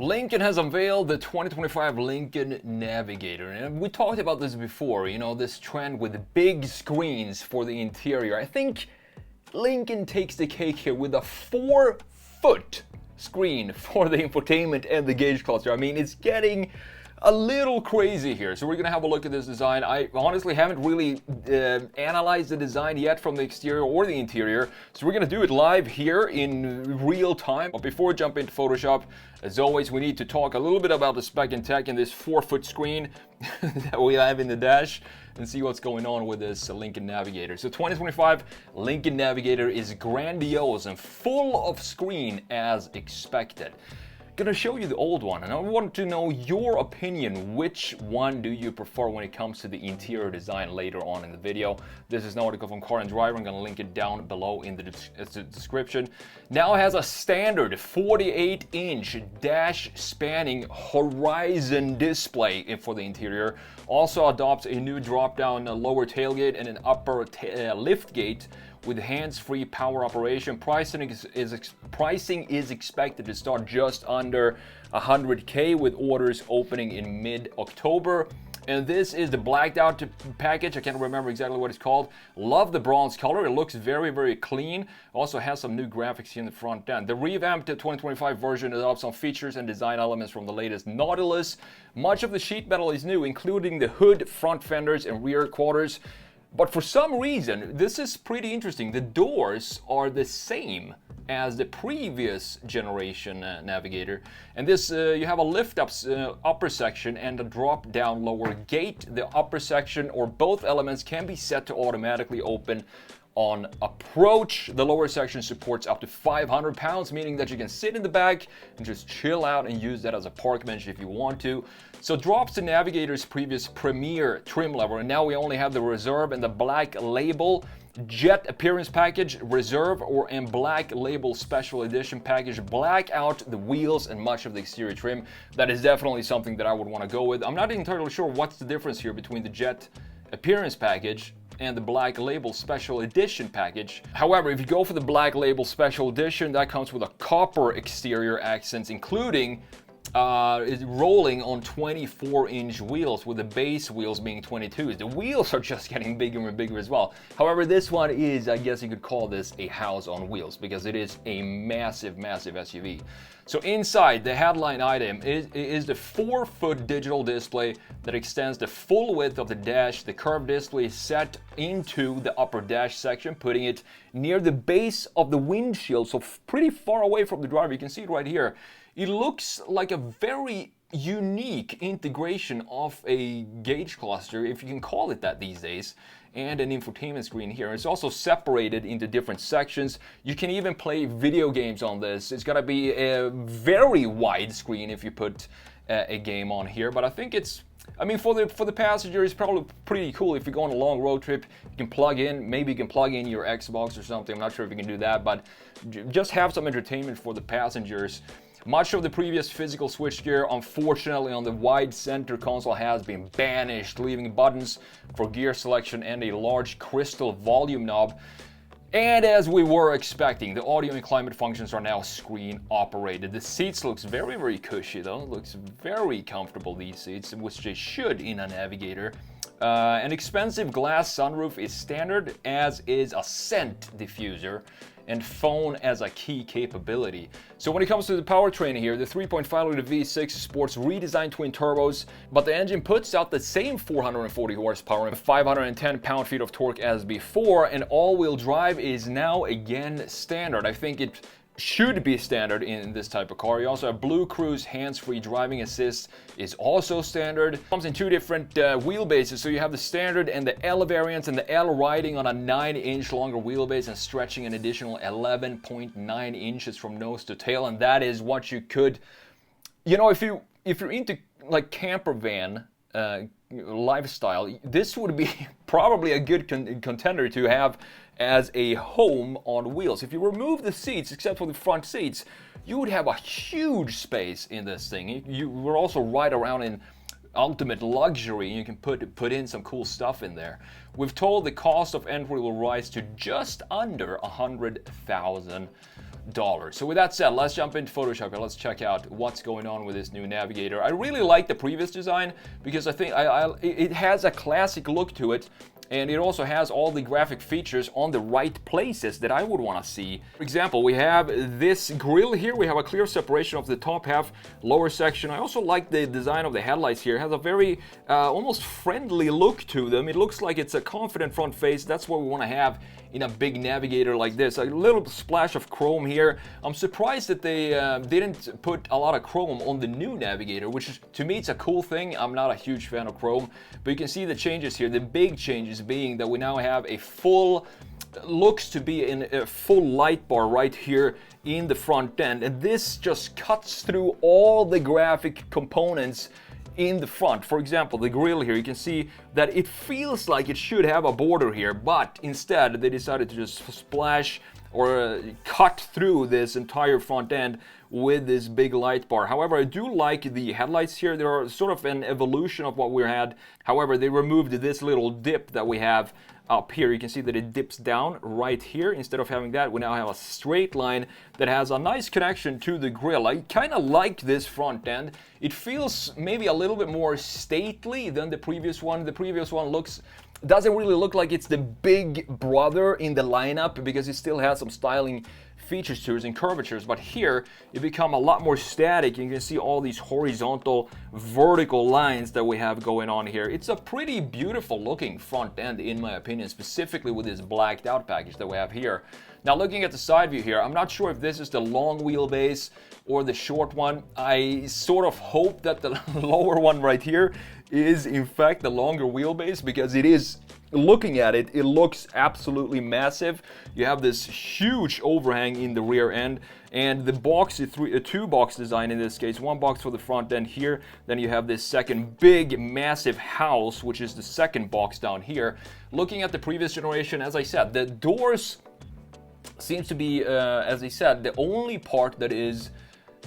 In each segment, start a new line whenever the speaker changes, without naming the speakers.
Lincoln has unveiled the 2025 Lincoln Navigator, and we talked about this before, this trend with big screens for the interior. I think Lincoln takes the cake here with a 4-foot screen for the infotainment and the gauge cluster. I mean, it's getting a little crazy here. So we're gonna have a look at this design. I honestly haven't really analyzed the design yet from the exterior or the interior. So we're gonna do it live here in real time. But before we jump into Photoshop, as always, we need to talk a little bit about the spec and tech in this 4-foot screen that we have in the dash and see what's going on with this Lincoln Navigator. So 2025 Lincoln Navigator is grandiose and full of screen as expected. Gonna show you the old one, and I want to know your opinion. Which one do you prefer when it comes to the interior design later on in the video? This is an article from Car and Driver. I'm gonna link it down below in the description. Now it has a standard 48-inch dash spanning horizon display for the interior. Also adopts a new drop-down lower tailgate and an upper lift gate with hands-free power operation. Pricing is expected to start just under $100K with orders opening in mid-October. And this is the blacked out package. I can't remember exactly what it's called. Love the bronze color. It looks very, very clean. Also has some new graphics here in the front end. The revamped 2025 version adopts some features and design elements from the latest Nautilus. Much of the sheet metal is new, including the hood, front fenders, and rear quarters. But for some reason, this is pretty interesting. The doors are the same as the previous generation Navigator. And this, you have a lift-up upper section and a drop-down lower gate. The upper section or both elements can be set to automatically open on approach. The lower section supports up to 500 pounds, meaning that you can sit in the back and just chill out and use that as a park bench if you want to. So drops the Navigator's previous Premier trim level, and now we only have the Reserve and the Black Label. Jet Appearance Package, Reserve and Black Label Special Edition Package. Black out the wheels and much of the exterior trim. That is definitely something that I would want to go with. I'm not entirely sure what's the difference here between the Jet Appearance Package and the Black Label Special Edition package. However, if you go for the Black Label Special Edition, that comes with a copper exterior accents, including rolling on 24-inch wheels, with the base wheels being 22s. The wheels are just getting bigger and bigger as well. However, this one is, I guess you could call this a house on wheels because it is a massive, massive SUV. So inside, the headline item is the 4-foot digital display that extends the full width of the dash. The curved display is set into the upper dash section, putting it near the base of the windshield, so pretty far away from the driver. You can see it right here. It looks like a very unique integration of a gauge cluster, if you can call it that these days, and an infotainment screen here. It's also separated into different sections. You can even play video games on this. It's gonna be a very wide screen if you put a game on here, but I think it's, I mean, for the passenger, it's probably pretty cool. If you go on a long road trip, you can plug in, maybe you can plug in your Xbox or something. I'm not sure if you can do that, but just have some entertainment for the passengers. Much of the previous physical switchgear, unfortunately, on the wide center console has been banished, leaving buttons for gear selection and a large crystal volume knob. And as we were expecting, the audio and climate functions are now screen operated. The seats looks very, very cushy though. It looks very comfortable, these seats, which they should in a Navigator. An expensive glass sunroof is standard, as is a scent diffuser and phone as a key capability. So when it comes to the powertrain here, the 3.5-liter V6 sports redesigned twin turbos, but the engine puts out the same 440 horsepower and 510 pound-feet of torque as before, and all-wheel drive is now again standard. I think it should be standard in this type of car. You also have Blue Cruise hands-free driving assist is also standard. It comes in two different wheelbases, so you have the standard and the L variants, and the L riding on a 9-inch longer wheelbase and stretching an additional 11.9 inches from nose to tail, and that is what you could, if you're into like camper van lifestyle, this would be probably a good contender to have as a home on wheels. If you remove the seats, except for the front seats, you would have a huge space in this thing. You were also right around in ultimate luxury. You can put in some cool stuff in there. We've told the cost of entry will rise to just under $100,000. So with that said, let's jump into Photoshop and let's check out what's going on with this new Navigator. I really like the previous design because I think it has a classic look to it, and it also has all the graphic features on the right places that I would want to see. For example, we have this grille here. We have a clear separation of the top half, lower section. I also like the design of the headlights here. It has a very almost friendly look to them. It looks like it's a confident front face. That's what we want to have in a big Navigator like this. A little splash of chrome here. I'm surprised that they didn't put a lot of chrome on the new Navigator, which is, to me, it's a cool thing. I'm not a huge fan of chrome, but you can see the changes here. The big changes being that we now have a full, looks to be in a full light bar right here in the front end, and this just cuts through all the graphic components in the front. For example, the grille here, you can see that it feels like it should have a border here, but instead they decided to just splash or cut through this entire front end with this big light bar. However, I do like the headlights here. They are sort of an evolution of what we had. However, they removed this little dip that we have up here. You can see that it dips down right here. Instead of having that, we now have a straight line that has a nice connection to the grille. I kind of like this front end. It feels maybe a little bit more stately than the previous one. The previous one doesn't really look like it's the big brother in the lineup because it still has some styling features to it and curvatures, but here it become a lot more static. You can see all these horizontal, vertical lines that we have going on here. It's a pretty beautiful looking front end in my opinion, specifically with this blacked out package that we have here. Now looking at the side view here, I'm not sure if this is the long wheelbase or the short one. I sort of hope that the lower one right here is in fact the longer wheelbase, because it is, looking at it, it looks absolutely massive. You have this huge overhang in the rear end, and the box is a two box design in this case. One box for the front end here, then you have this second big massive house, which is the second box down here. Looking at the previous generation, as I said, the doors seems to be, as I said, the only part that is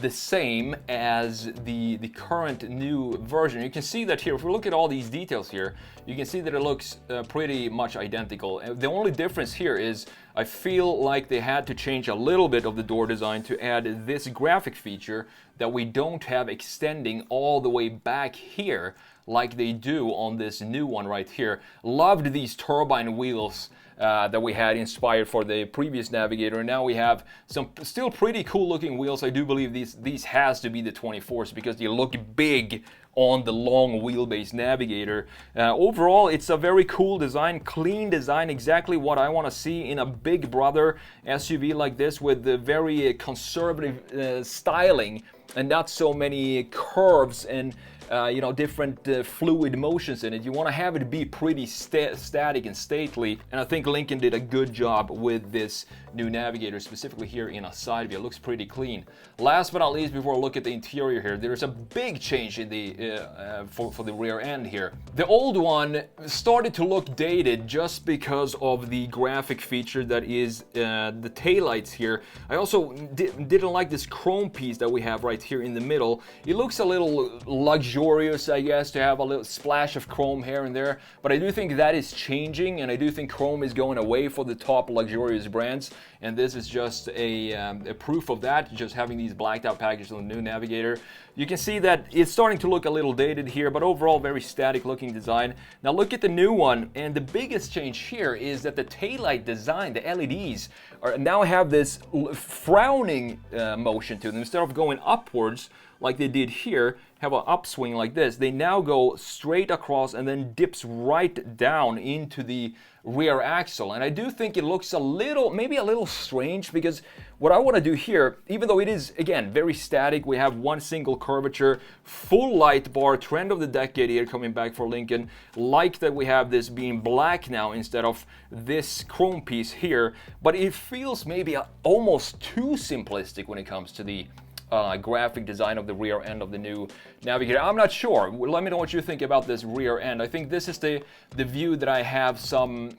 the same as the current new version. You can see that here, if we look at all these details here, you can see that it looks pretty much identical. The only difference here is I feel like they had to change a little bit of the door design to add this graphic feature that we don't have extending all the way back here like they do on this new one right here. Loved these turbine wheels that we had inspired for the previous Navigator, and now we have some still pretty cool looking wheels. I do believe these has to be the 24s because they look big on the long wheelbase Navigator. Overall, it's a very cool design, clean design, exactly what I want to see in a big brother SUV like this, with the very conservative styling and not so many curves and different fluid motions in it. You want to have it be pretty static and stately, and I think Lincoln did a good job with this new Navigator, specifically here in a side view. It looks pretty clean. Last but not least, before I look at the interior here, there's a big change in the for the rear end here. The old one started to look dated just because of the graphic feature that is the taillights here. I also didn't like this chrome piece that we have right here in the middle. It looks a little luxurious, I guess, to have a little splash of chrome here and there, but I do think that is changing, and I do think chrome is going away for the top luxurious brands, and this is just a proof of that, just having these blacked out packages on the new Navigator. You can see that it's starting to look a little dated here, but overall very static looking design. Now look at the new one, and the biggest change here is that the taillight design, the LEDs, now have this frowning motion to them. Instead of going upwards like they did here, have an upswing like this, they now go straight across and then dips right down into the rear axle. And I do think it looks maybe a little strange, because what I want to do here, even though it is, again, very static, we have one single curvature, full light bar, trend of the decade here coming back for Lincoln, like that we have this being black now instead of this chrome piece here, but it feels maybe almost too simplistic when it comes to the graphic design of the rear end of the new Navigator. I'm not sure. Let me know what you think about this rear end. I think this is the view that I have some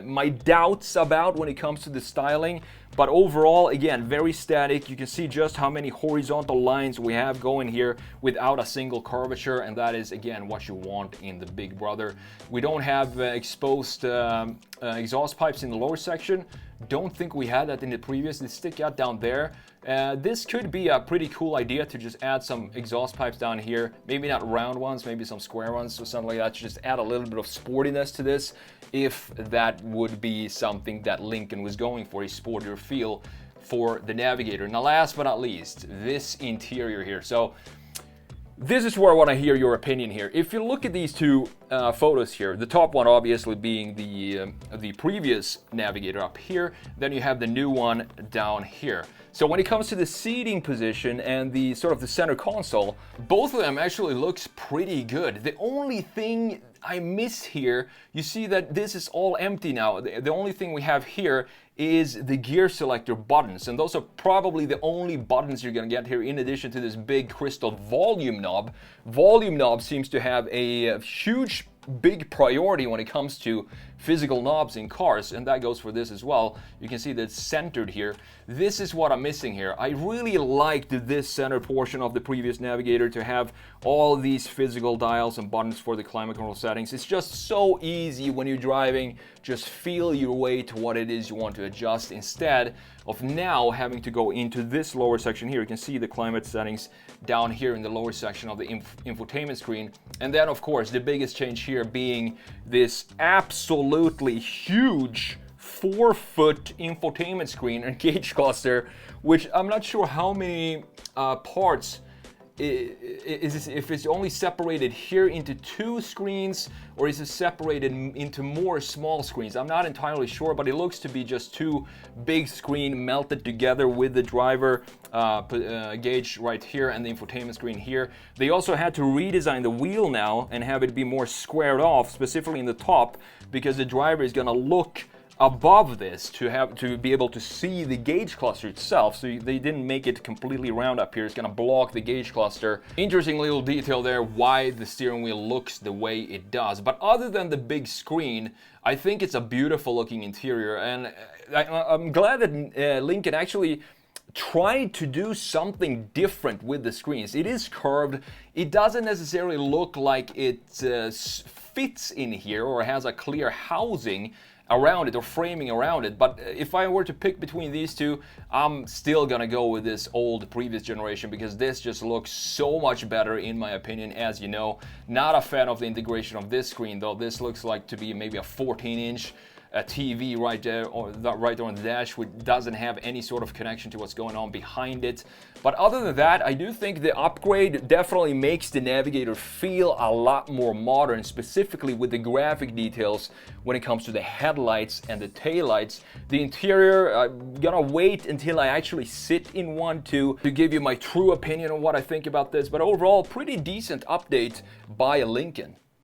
my doubts about when it comes to the styling, but overall, again, very static. You can see just how many horizontal lines we have going here without a single curvature, and that is, again, what you want in the big brother. We don't have exposed exhaust pipes in the lower section. Don't think we had that in the previous. They stick out down there. This could be a pretty cool idea to just add some exhaust pipes down here. Maybe not round ones, maybe some square ones or something like that, to just add a little bit of sportiness to this, if that would be something that Lincoln was going for, a sportier feel for the Navigator. Now last but not least, this interior here. So this is where I want to hear your opinion here. If you look at these two photos here, the top one obviously being the previous Navigator up here, then you have the new one down here. So when it comes to the seating position and the sort of the center console, both of them actually looks pretty good. The only thing I miss here, you see that this is all empty now. The only thing we have here is the gear selector buttons, and those are probably the only buttons you're gonna get here, in addition to this big crystal volume knob. Volume knob seems to have a huge big priority when it comes to physical knobs in cars, and that goes for this as well. You can see that it's centered here. This is what I'm missing here. I really liked this center portion of the previous Navigator to have all these physical dials and buttons for the climate control settings. It's just so easy when you're driving. Just feel your way to what it is you want to adjust, instead of now having to go into this lower section here. You can see the climate settings down here in the lower section of the infotainment screen. And then of course the biggest change here being this absolutely huge 4-foot infotainment screen and gauge cluster, which I'm not sure how many parts if it's only separated here into 2 screens, or is it separated into more small screens. I'm not entirely sure, but it looks to be just 2 big screen melted together with the driver gauge right here and the infotainment screen here. They also had to redesign the wheel now and have it be more squared off, specifically in the top, because the driver is gonna look above this to be able to see the gauge cluster itself. So they didn't make it completely round up here. It's gonna block the gauge cluster. Interesting little detail there, why the steering wheel looks the way it does. But other than the big screen, I think it's a beautiful looking interior, and I'm glad that Lincoln actually tried to do something different with the screens. It is curved. It doesn't necessarily look like it fits in here or has a clear housing around it or framing around it, but if I were to pick between these two, I'm still gonna go with this old previous generation, because this just looks so much better in my opinion. As you know, not a fan of the integration of this screen though. This looks like to be maybe a 14-inch TV right there, or right there on the dash, which doesn't have any sort of connection to what's going on behind it. But other than that, I do think the upgrade definitely makes the Navigator feel a lot more modern, specifically with the graphic details when it comes to the headlights and the taillights. The interior, I'm gonna wait until I actually sit in one to give you my true opinion on what I think about this, but overall, pretty decent update by Lincoln.